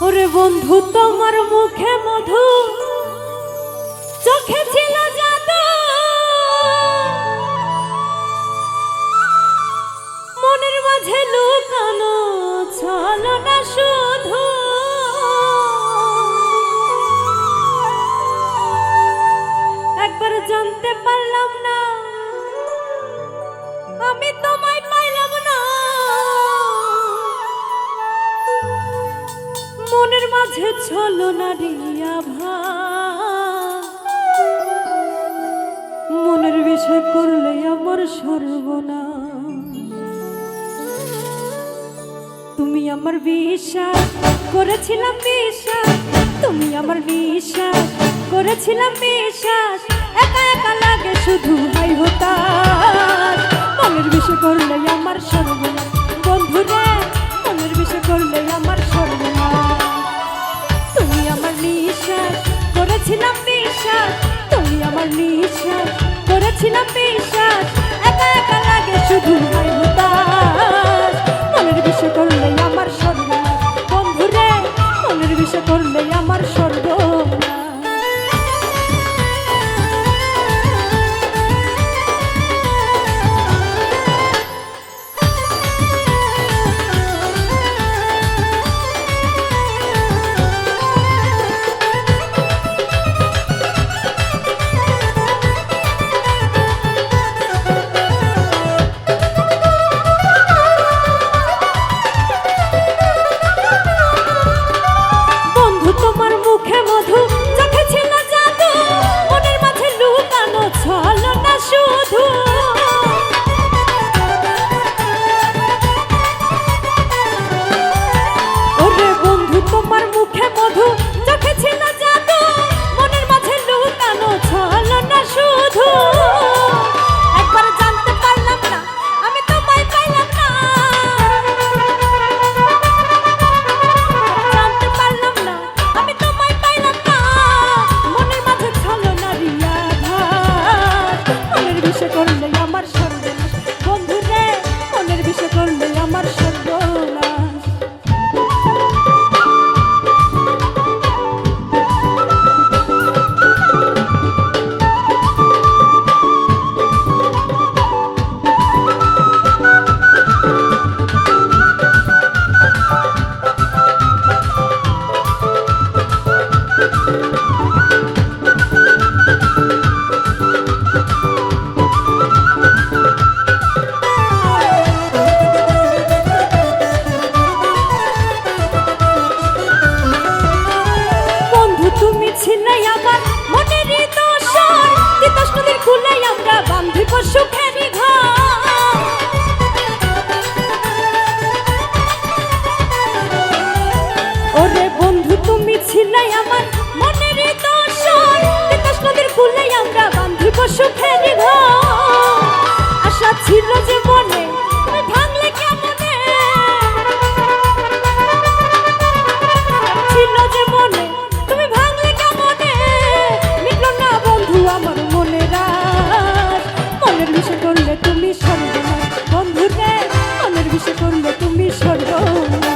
ওরে বন্ধু তোমার মুখে মধু, চোখে ছিল জাদু, মনের মাঝে লুকানো ছলনা শুধু। একবার জানতে পারলাম না আমি তোমায় পাইলাম না, মনের মাঝে ছলনা রিয়া ভা, মনের বিষয় করলে আমার সর্বনাশ। তুমি আমার বিশ্বাস করেছিলাম বিশ্বাস, তুমি আমার বিশ্বাস করেছিলাম বিশ্বাস, একা একা লাগে শুধু হাই হতাশ। মনের বিষয় করলে আমার সর্বনাশ বন্ধু রে, মনের বিষয় করলে আমার সর্বনাশ। তুমি আমার বিশ্বাস করেছিলাম বিশ্বাস, তুমি আমার বিশ্বাস করেছিলাম বিশ্বাস, একা একা লাগে শুধু হাই হতাশ। মনের বিষয় করলে আমার সর্বনাশ বন্ধু রে, মনের বিষয় করলে আমার সর্বনাশ। ওরে বন্ধু তুমি ছিলে আমার মনের দর্শন, তিতাস নদীর কূলে আমরা বাঁধিব সুখের ঘর। আশা ছিল যে মনে তুমি ভাঙলে কেমনে, ছিল যে মনে তুমি ভাঙলে কেমনে, মিটল না বন্ধু আমার মনের রাত। মনের বিষয় করলে তুমি সর্বনাশ বন্ধু রে, মনের বিষয় করলে তুমি সর্বনাশ।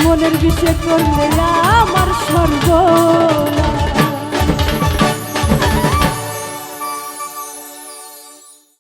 মনের বিষে করলে আমার সর্বনাশ।